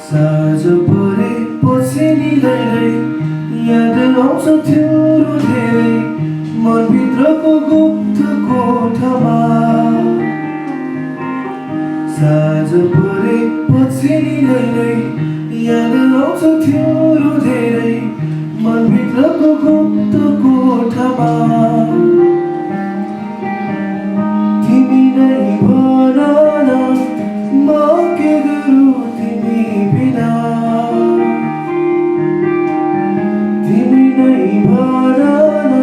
साँझ परेपछि निलैलै याद आउँछ तिम्रो धेरै मनभित्रको गुप्त कोठामा। साँझ परेपछि निलैलै याद आउँछ तिम्रो धेरै मनभित्रको गुप्त कोठामा। तिमी नै भन न म के गरौँ तिमी बिना। तिमी नै भन न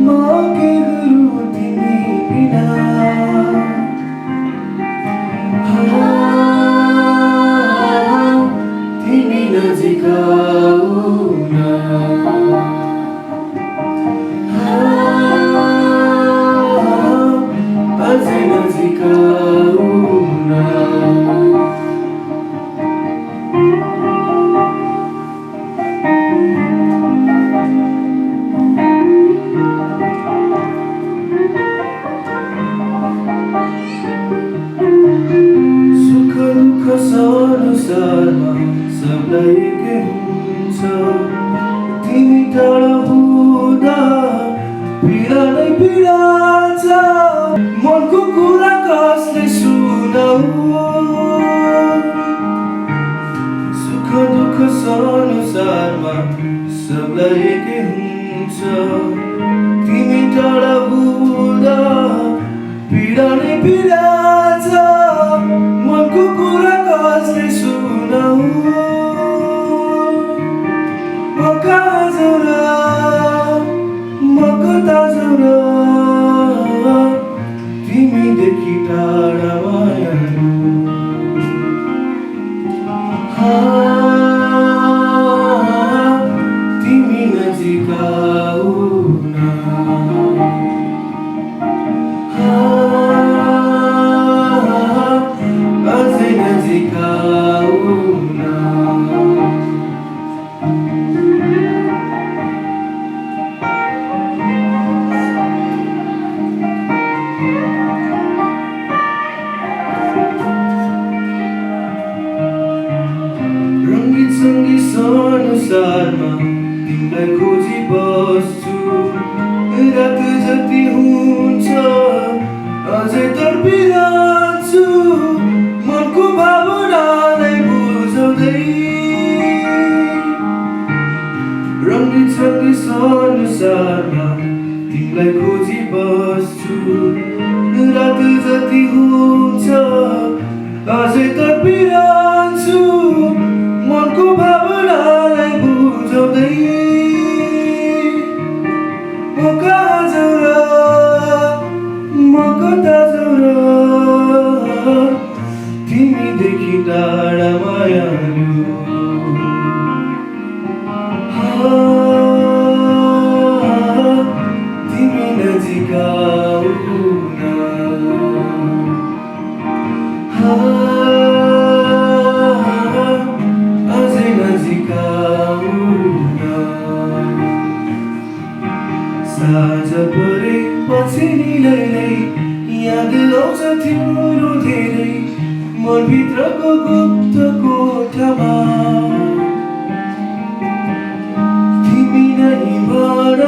म के गरौँ तिमी बिना। तिमी नजिक आऊ न, अझै नजिक आऊ न। सुख दुःख संसारमा सबलाई एकै हुन्छ। तिमी टाढा हुँदा पीडा नै पीडा छ। मनको कुरा कसले सुनाऊ। सुख दुःख संसारमा सबलाई एकै हुन्छ। तिमी टाढा हुँदा पीडा नै पीडा छ। मनको कुरा कसले सुनाऊ। म कहाँ जाऊँ र म कता जाऊँ र तिमीदेखि टाढा मायालु। तिमी नजिक आऊ न, अझै नजिक आऊ न। रङ्गीत सङ्गीत संसारमा तिमीलाई खोजी बस्छु। रात जति हुन्छ अझै तडपिरहन्छु मनको भावनालाई बुझाउँदै। रङ्गीत सङ्गीत संसारमा तिमीलाई खोजी बस्छु। रात जति हुन्छ अझै तडपिरहन्छु मनको भावनालाई बुझाउँदै। म कहाँ जाऊँ र म कता जाऊँ र तिमीदेखि टाढा मायालु। तिमी नजिक आऊ न, अझै नजिक आऊ न। साँझ परेपछि निलैलै याद आउँछ तिम्रो धेरै मनभित्रको गुप्त कोठामा। तिमी नै भन